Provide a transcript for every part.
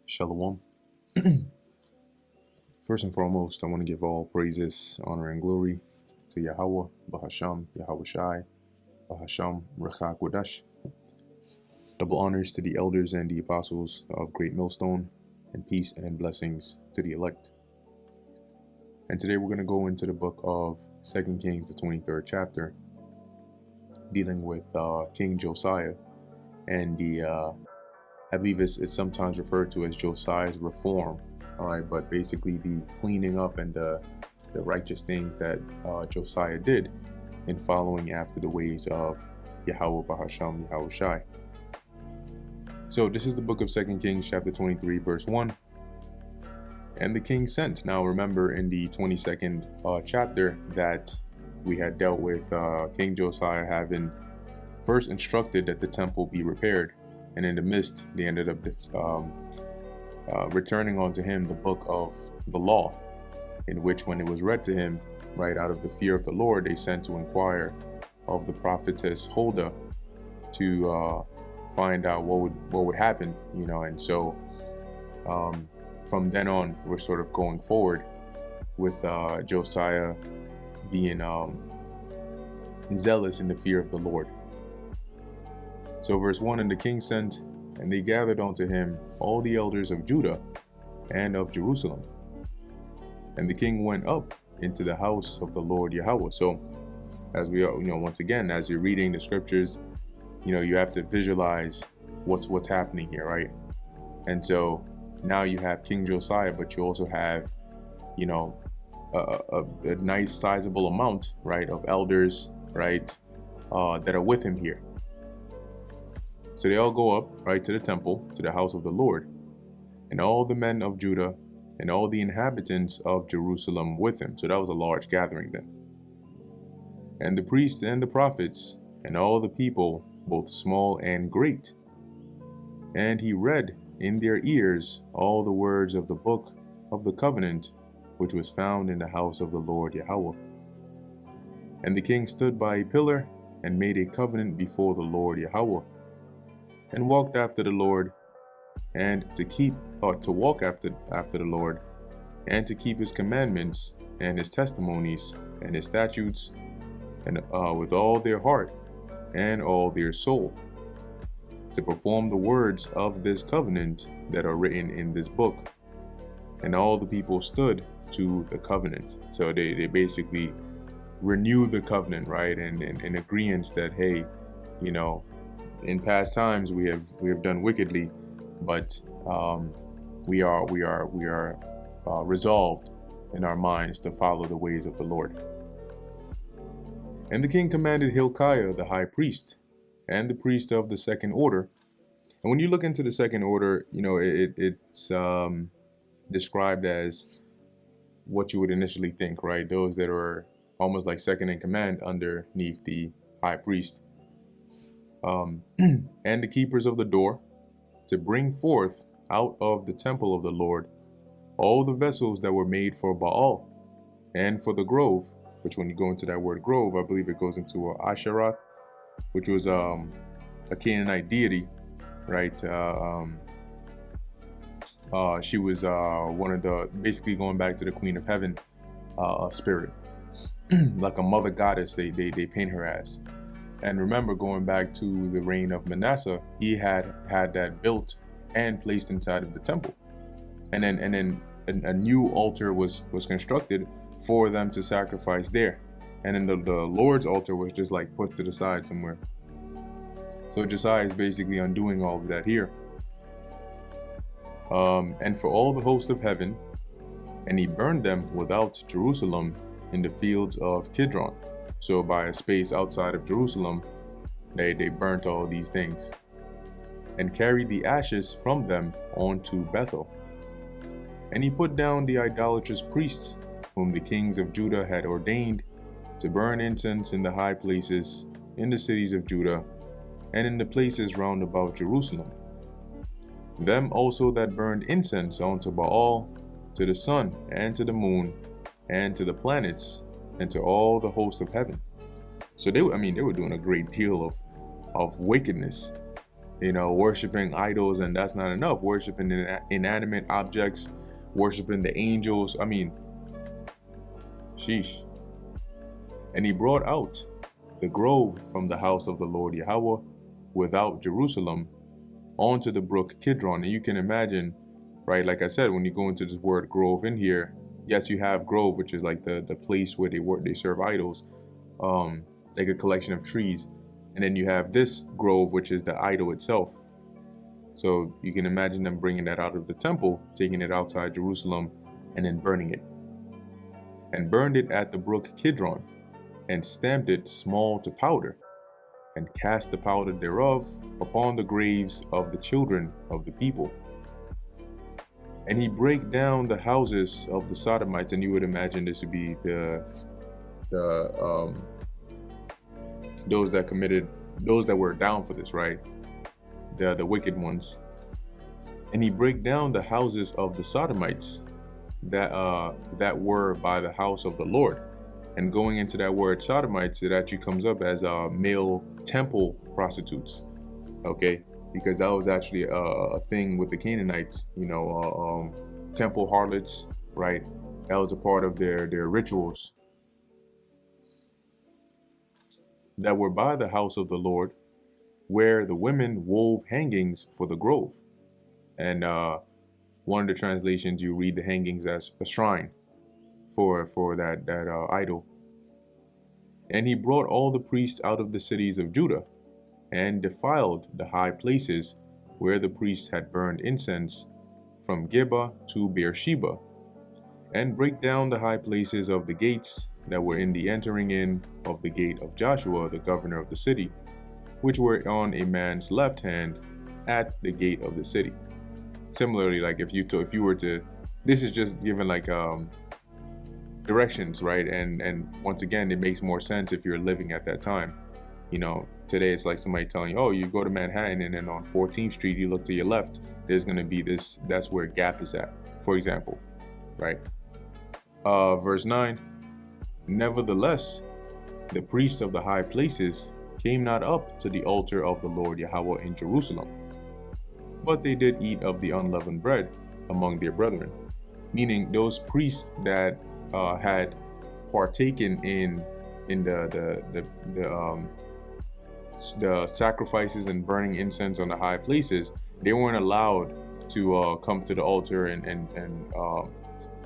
Shalom. First and foremost, I want to give all praises, honor, and glory to Yahweh, Bahasham, Yahweh Shai, Bahasham, Rechak Wadash. Double honors to the elders and the apostles of Great Millstone, and peace and blessings to the elect. And today we're going to go into the book of 2 Kings, the 23rd chapter, dealing with King Josiah and the I believe it's sometimes referred to as Josiah's reform, all right, but basically the cleaning up and the righteous things that Josiah did in following after the ways of Yahweh Bahasham, Yahweh Shai. So this is the book of 2 Kings chapter 23 verse 1. And the king sent. Now remember in the 22nd chapter that we had dealt with King Josiah having first instructed that the temple be repaired. And in the midst, they ended up returning unto him the book of the law, in which when it was read to him, right out of the fear of the Lord, they sent to inquire of the prophetess Huldah to find out what would happen, you know. And so from then on, we're sort of going forward with Josiah being zealous in the fear of the Lord. So verse 1, and the king sent, and they gathered unto him all the elders of Judah and of Jerusalem. And the king went up into the house of the Lord Yahweh. So as we, once again, as you're reading the scriptures, you have to visualize what's happening here, right? And so now you have King Josiah, but you also have, a nice sizable amount, right, of elders, right, that are with him here. So they all go up, right, to the temple, to the house of the Lord, and all the men of Judah and all the inhabitants of Jerusalem with him. So that was a large gathering then. And the priests and the prophets and all the people, both small and great. And he read in their ears all the words of the book of the covenant, which was found in the house of the Lord Yahweh. And the king stood by a pillar and made a covenant before the Lord Yahweh, and walked after the Lord, and to walk after the Lord, and to keep his commandments and his testimonies and his statutes, and with all their heart and all their soul, to perform the words of this covenant that are written in this book. And all the people stood to the covenant. So they basically renew the covenant, right? And in agreement that, hey, in past times we have done wickedly, but we are resolved in our minds to follow the ways of the Lord. And the king commanded Hilkiah the high priest and the priest of the second order. And when you look into the second order, it's described as what you would initially think, right? Those that are almost like second in command underneath the high priest. And the keepers of the door, to bring forth out of the temple of the Lord all the vessels that were made for Baal and for the grove, which when you go into that word grove, I believe it goes into Asheroth, which was a Canaanite deity, right? She was one of the, basically going back to the Queen of Heaven spirit, like a mother goddess they paint her as. And remember, going back to the reign of Manasseh, he had that built and placed inside of the temple. And then a new altar was constructed for them to sacrifice there. And then the Lord's altar was just like put to the side somewhere. So Josiah is basically undoing all of that here. And for all the host of heaven, and he burned them without Jerusalem in the fields of Kidron. So by a space outside of Jerusalem, they burnt all these things, and carried the ashes from them on to Bethel. And he put down the idolatrous priests, whom the kings of Judah had ordained, to burn incense in the high places, in the cities of Judah, and in the places round about Jerusalem. Them also that burned incense unto Baal, to the sun, and to the moon, and to the planets, and to all the hosts of heaven. So they were doing a great deal of wickedness. worshiping idols, and that's not enough. Worshiping inanimate objects, worshiping the angels. I mean, sheesh. And he brought out the grove from the house of the Lord Yahweh without Jerusalem onto the brook Kidron. And you can imagine, right, like I said, when you go into this word grove in here, yes, you have grove, which is like the place where they serve idols, like a collection of trees. And then you have this grove, which is the idol itself. So you can imagine them bringing that out of the temple, taking it outside Jerusalem, and then burning it. And burned it at the brook Kidron, and stamped it small to powder, and cast the powder thereof upon the graves of the children of the people. And he brake down the houses of the Sodomites, and you would imagine this would be those that were down for this, right? The wicked ones. And he brake down the houses of the Sodomites that were by the house of the Lord. And going into that word Sodomites, it actually comes up as male temple prostitutes, okay? Because that was actually a thing with the Canaanites, temple harlots, right? That was a part of their rituals that were by the house of the Lord, where the women wove hangings for the grove. And one of the translations, you read the hangings as a shrine for that idol. And he brought all the priests out of the cities of Judah, and defiled the high places where the priests had burned incense, from Gibeah to Beersheba, and brake down the high places of the gates that were in the entering in of the gate of Joshua, the governor of the city, which were on a man's left hand at the gate of the city. Similarly, like if you were to, this is just given like directions, right? And once again, it makes more sense if you're living at that time. Today it's like somebody telling you, oh, you go to Manhattan, and then on 14th Street, you look to your left, there's going to be this, that's where Gap is at, for example, right? Verse 9, nevertheless, the priests of the high places came not up to the altar of the Lord Yahweh in Jerusalem, but they did eat of the unleavened bread among their brethren. Meaning those priests that had partaken in the sacrifices and burning incense on the high places, they weren't allowed to come to the altar and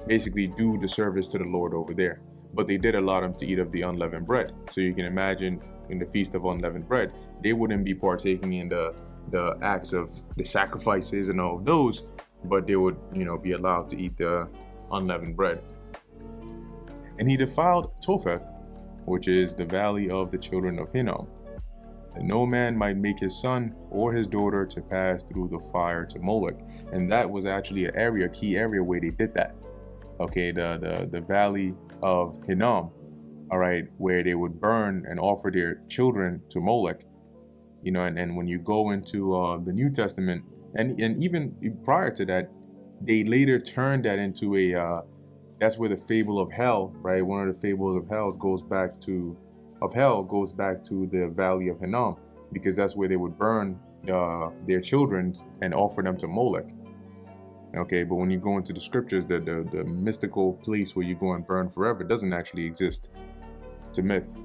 basically do the service to the Lord over there. But they did allow them to eat of the unleavened bread. So you can imagine in the Feast of Unleavened Bread, they wouldn't be partaking in the acts of the sacrifices and all of those, but they would, be allowed to eat the unleavened bread. And he defiled Topheth, which is the valley of the children of Hinnom, that no man might make his son or his daughter to pass through the fire to Molech. And that was actually a key area where they did that. Okay, the valley of Hinnom, all right, where they would burn and offer their children to Molech. And when you go into the New Testament, and even prior to that, they later turned that into that's where the fable of hell, right? One of the fables of hell goes back to the valley of Hinnom, because that's where they would burn their children and offer them to Molech. Okay, but when you go into the scriptures, the mystical place where you go and burn forever doesn't actually exist. It's a myth.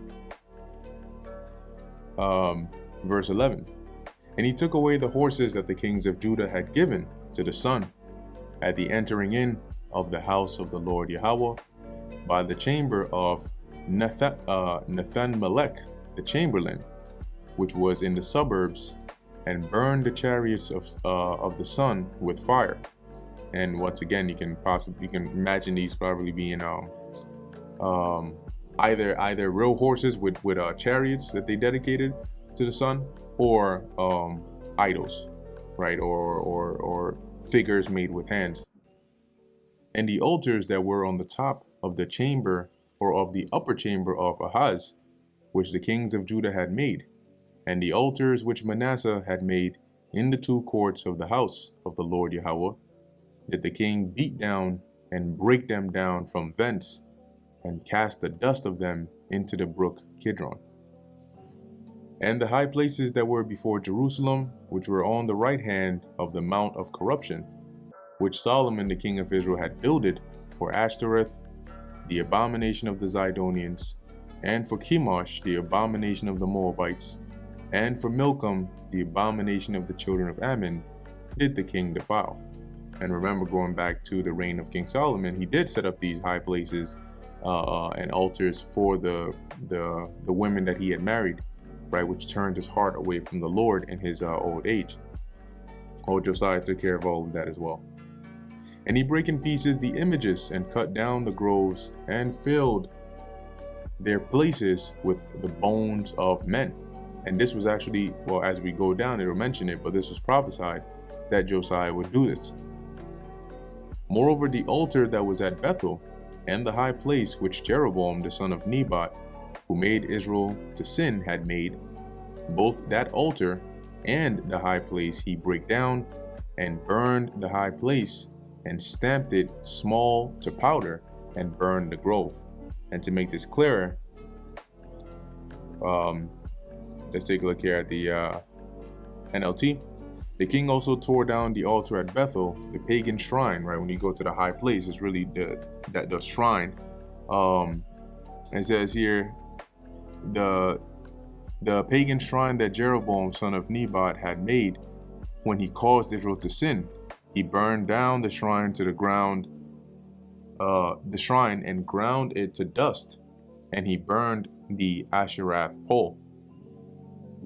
Verse 11, and he took away the horses that the kings of Judah had given to the sun at the entering in of the house of the Lord Yahweh by the chamber of Nathan-melech, the chamberlain, which was in the suburbs, and burned the chariots of the sun with fire. And once again, you can imagine these probably being either real horses with chariots that they dedicated to the sun, or idols, right, or figures made with hands. And the altars that were on the top of the chamber, or of the upper chamber of Ahaz, which the kings of Judah had made, and the altars which Manasseh had made in the two courts of the house of the Lord Yahweh, did the king beat down and break them down from thence, and cast the dust of them into the brook Kidron. And the high places that were before Jerusalem, which were on the right hand of the Mount of Corruption, which Solomon the king of Israel had builded for Ashtoreth, the abomination of the Zidonians, and for Chemosh, the abomination of the Moabites, and for Milcom, the abomination of the children of Ammon, did the king defile. And remember, going back to the reign of King Solomon, he did set up these high places and altars for the women that he had married, right, which turned his heart away from the Lord in his old age. Josiah took care of all of that as well. And he brake in pieces the images and cut down the groves and filled their places with the bones of men. And this was actually, well, as we go down, it'll mention it, but this was prophesied that Josiah would do this. Moreover, the altar that was at Bethel and the high place which Jeroboam the son of Nebat, who made Israel to sin, had made, both that altar and the high place he brake down, and burned the high place, and stamped it small to powder, and burned the grove. And to make this clearer, let's take a look here at the NLT. The king also tore down the altar at Bethel, the pagan shrine, right? When you go to the high place, it's really the shrine. It says here, the pagan shrine that Jeroboam son of Nebat had made when he caused Israel to sin. He burned down the shrine to the ground, and ground it to dust, and he burned the Asherah pole.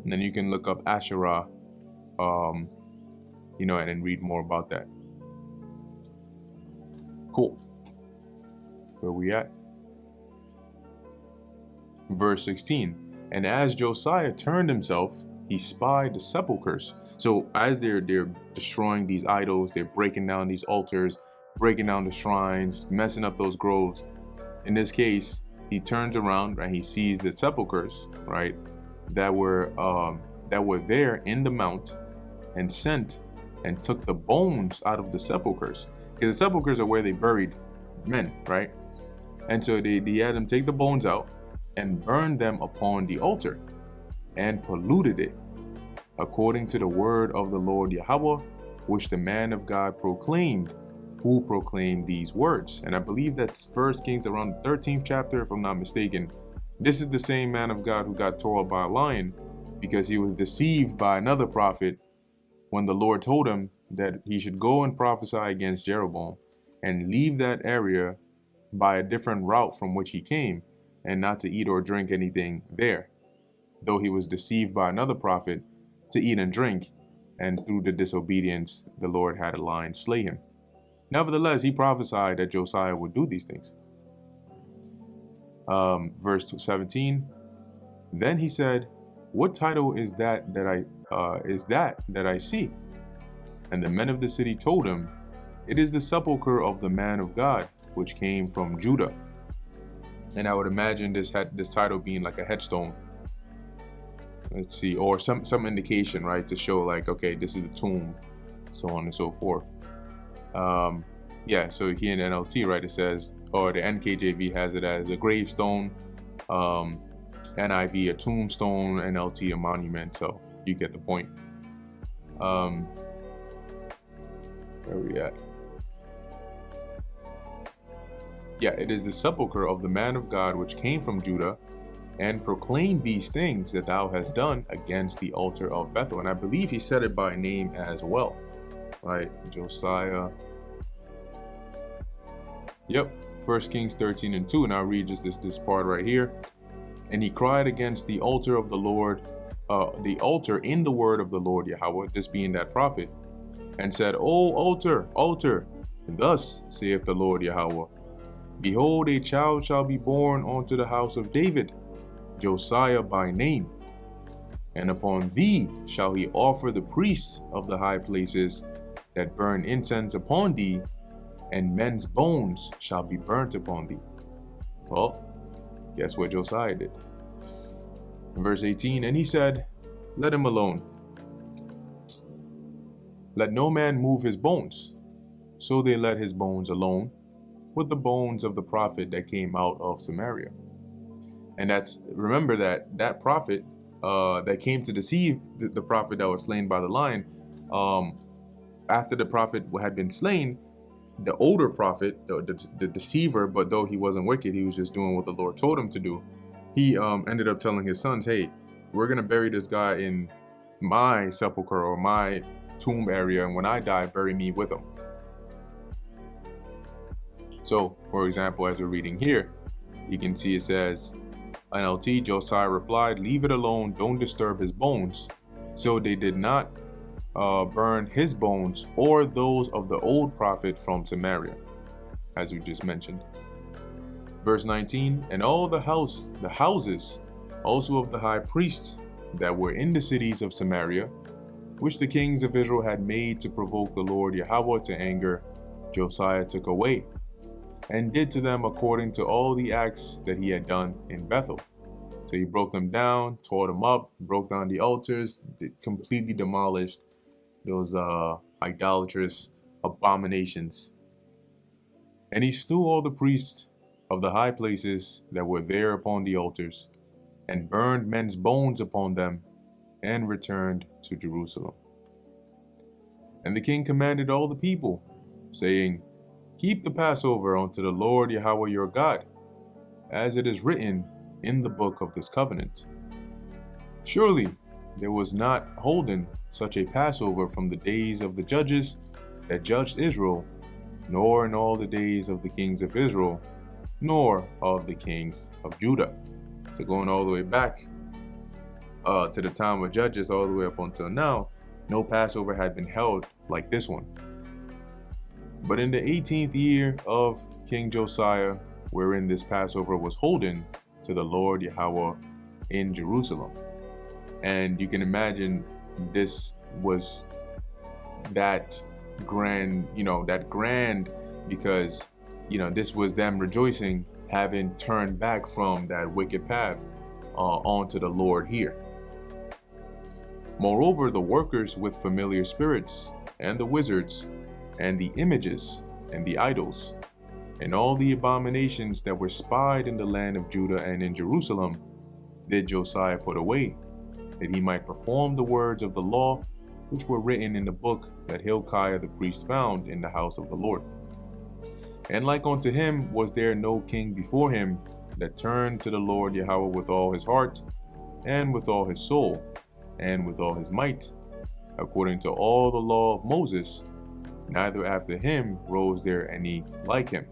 And then you can look up Asherah, and read more about that. Cool. Where we at? Verse 16. And as Josiah turned himself, he spied the sepulchres. So as they're destroying these idols, they're breaking down these altars, breaking down the shrines, messing up those groves. In this case, he turns around and he sees the sepulchres, right, that were there in the mount, and sent and took the bones out of the sepulchres, because the sepulchres are where they buried men, right? And so they had them take the bones out and burn them upon the altar, and polluted it, according to the word of the Lord Yahweh, which the man of God proclaimed, who proclaimed these words. And I believe that's 1 Kings around the 13th chapter, if I'm not mistaken. This is the same man of God who got tore up by a lion because he was deceived by another prophet when the Lord told him that he should go and prophesy against Jeroboam and leave that area by a different route from which he came, and not to eat or drink anything there, though he was deceived by another prophet to eat and drink, and through the disobedience the Lord had a lion slay him. Nevertheless, he prophesied that Josiah would do these things. Verse 17. Then he said, "What title is that I see?" And the men of the city told him, "It is the sepulchre of the man of God, which came from Judah." And I would imagine this title being like a headstone. Let's see, or some indication, right, to show like, okay, this is a tomb, so on and so forth. Yeah, so here in NLT, right, it says, or the NKJV has it as a gravestone, NIV a tombstone, NLT a monument, so you get the point. Where we at? Yeah, it is the sepulchre of the man of God which came from Judah, and proclaimed these things that thou hast done against the altar of Bethel. And I believe he said it by name as well, right? Josiah. Yep, 1 Kings 13:2. And I'll read just this part right here. And he cried against the altar of the Lord, the altar in the word of the Lord Yahweh, this being that prophet, and said, "O altar, altar, thus saith the Lord Yahweh, behold, a child shall be born unto the house of David, Josiah by name. And upon thee shall he offer the priests of the high places that burn incense upon thee, and men's bones shall be burnt upon thee." Well, guess what Josiah did? In verse 18, and he said, "Let him alone. Let no man move his bones." So they let his bones alone, with the bones of the prophet that came out of Samaria. And remember that prophet that came to deceive the prophet that was slain by the lion. After the prophet had been slain, the older prophet, the deceiver, but though he wasn't wicked, he was just doing what the Lord told him to do. He ended up telling his sons, hey, we're going to bury this guy in my sepulcher or my tomb area, and when I die, bury me with him. So, for example, as we're reading here, you can see it says, NLT, Josiah replied, leave it alone, don't disturb his bones. So they did not burn his bones or those of the old prophet from Samaria, as we just mentioned. Verse 19, and all the houses also of the high priests that were in the cities of Samaria, which the kings of Israel had made to provoke the Lord Yahweh to anger, Josiah took away, and did to them according to all the acts that he had done in Bethel. So he broke them down, tore them up, broke down the altars, completely demolished those idolatrous abominations. And he slew all the priests of the high places that were there upon the altars, and burned men's bones upon them, and returned to Jerusalem. And the king commanded all the people, saying, keep the Passover unto the Lord Yahweh your God, as it is written in the book of this covenant. Surely there was not holden such a Passover from the days of the judges that judged Israel, nor in all the days of the kings of Israel, nor of the kings of Judah. So going all the way back to the time of Judges, all the way up until now, no Passover had been held like this one. But in the 18th year of King Josiah, wherein this Passover was holden to the Lord Yahweh in Jerusalem. And you can imagine this was that grand, because, this was them rejoicing, having turned back from that wicked path onto the Lord here. Moreover, the workers with familiar spirits, and the wizards, and the images, and the idols, and all the abominations that were spied in the land of Judah and in Jerusalem, did Josiah put away, that he might perform the words of the law which were written in the book that Hilkiah the priest found in the house of the Lord. And like unto him was there no king before him that turned to the Lord Yahweh with all his heart, and with all his soul, and with all his might, according to all the law of Moses, neither after him rose there any like him.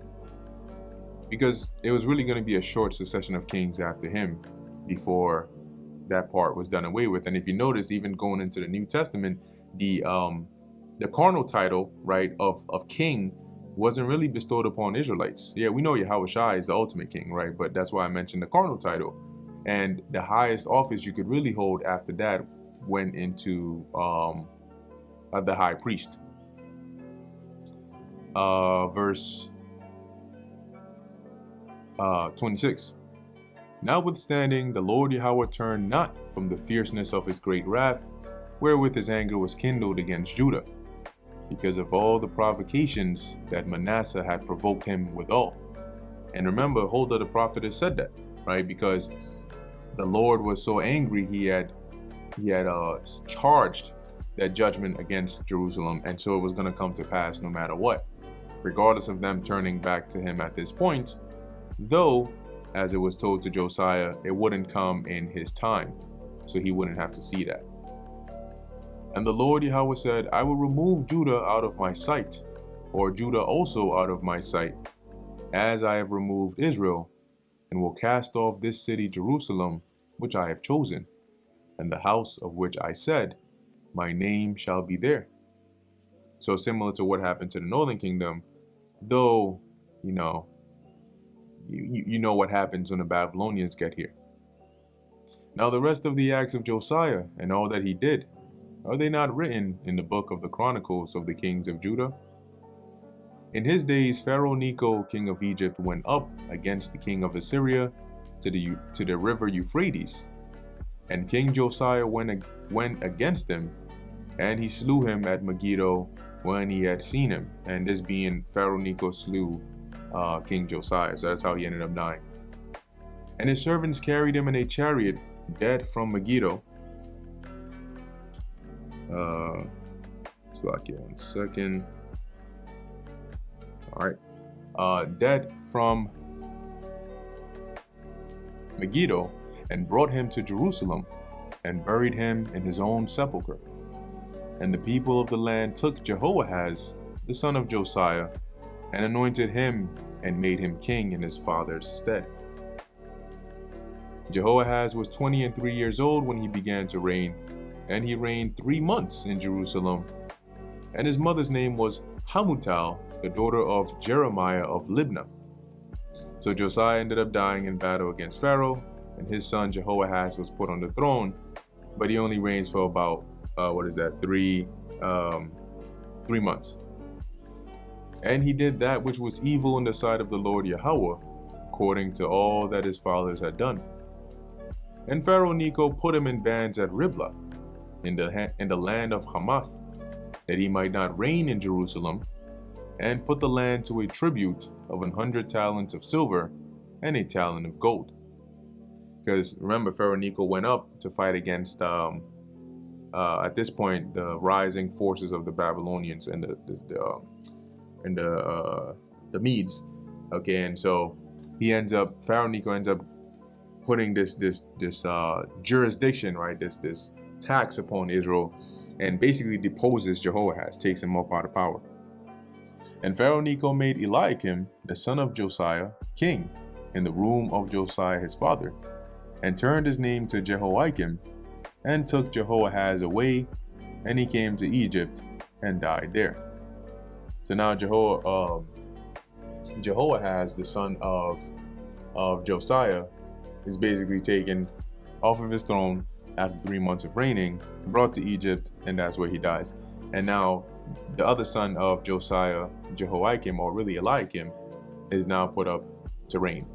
Because it was really going to be a short succession of kings after him before that part was done away with. And if you notice, even going into the New Testament, the carnal title, right, of king wasn't really bestowed upon Israelites. Yeah, we know Yahushua is the ultimate king, right? But that's why I mentioned the carnal title. And the highest office you could really hold after that went into the high priest. Verse 26. Notwithstanding, the Lord Yahweh turned not from the fierceness of his great wrath, wherewith his anger was kindled against Judah, because of all the provocations that Manasseh had provoked him withal. And remember, Huldah the prophetess said that, right? Because the Lord was so angry, he had charged that judgment against Jerusalem, and so it was going to come to pass no matter what, regardless of them turning back to him at this point, though, as it was told to Josiah, it wouldn't come in his time, so he wouldn't have to see that. And the Lord Yahweh said, I will remove Judah out of my sight, or Judah also out of my sight, as I have removed Israel, and will cast off this city Jerusalem, which I have chosen, and the house of which I said, my name shall be there. So similar to what happened to the northern kingdom, though, you know what happens when the Babylonians get here. Now the rest of the acts of Josiah and all that he did, are they not written in the book of the Chronicles of the kings of Judah? In his days, Pharaoh Necho, king of Egypt, went up against the king of Assyria to the river Euphrates. And King Josiah went against him, and he slew him at Megiddo when he had seen him. And this being Pharaoh Necho slew King Josiah, so that's how he ended up dying. And his servants carried him in a chariot dead from Megiddo, Slovakia, 1 second. All right. Dead from Megiddo, and brought him to Jerusalem, and buried him in his own sepulchre. And the people of the land took Jehoahaz, the son of Josiah, and anointed him, and made him king in his father's stead. Jehoahaz was 23 years old when he began to reign, and he reigned 3 months in Jerusalem. And his mother's name was Hamutal, the daughter of Jeremiah of Libnah. So Josiah ended up dying in battle against Pharaoh, and his son Jehoahaz was put on the throne, but he only reigns for about, 3 months. And he did that which was evil in the sight of the Lord Yahweh, according to all that his fathers had done. And Pharaoh Necho put him in bands at Riblah, in the land of Hamath, that he might not reign in Jerusalem, and put the land to a tribute of 100 talents of silver and a talent of gold. Because remember, Pharaoh Necho went up to fight against, at this point, the rising forces of the Babylonians and the Medes. Okay, and so Pharaoh Necho ends up putting this jurisdiction, right, this tax upon Israel, and basically deposes Jehoahaz, takes him up out of power. And Pharaoh Necho made Eliakim, the son of Josiah, king in the room of Josiah his father, and turned his name to Jehoiakim, and took Jehoahaz away, and he came to Egypt and died there. So now Jehoahaz, the son of Josiah, is basically taken off of his throne after 3 months of reigning, brought to Egypt, and that's where he dies. And now the other son of Josiah, Jehoiakim, or really Eliakim, is now put up to reign.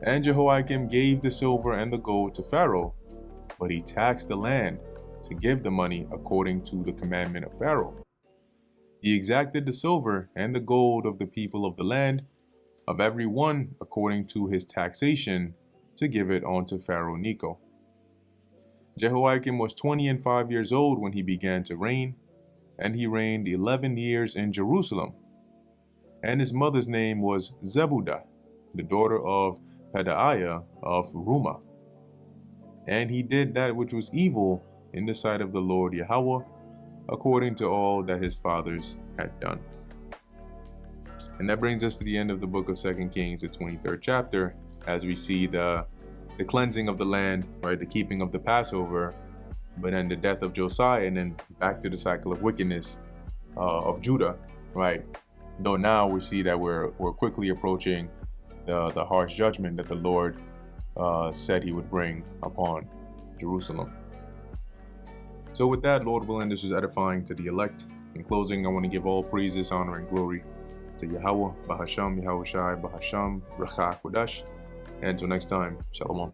And Jehoiakim gave the silver and the gold to Pharaoh, but he taxed the land to give the money according to the commandment of Pharaoh. He exacted the silver and the gold of the people of the land, of every one according to his taxation, to give it unto Pharaoh Necho. Jehoiakim was 25 years old when he began to reign, and he reigned 11 years in Jerusalem. And his mother's name was Zebudah, the daughter of Pedaiah of Rumah. And he did that which was evil in the sight of the Lord Yahweh, according to all that his fathers had done. And that brings us to the end of the book of 2 Kings, the 23rd chapter, as we see the cleansing of the land, right, the keeping of the Passover, but then the death of Josiah, and then back to the cycle of wickedness of Judah, right? Though now we see that we're quickly approaching the harsh judgment that the Lord said he would bring upon Jerusalem. So with that, Lord willing, this was edifying to the elect. In closing, I want to give all praises, honor, and glory to Yahweh, Bahasham, Yahushai, Bahasham, Rachah, Kodash. And until next time, Shalom.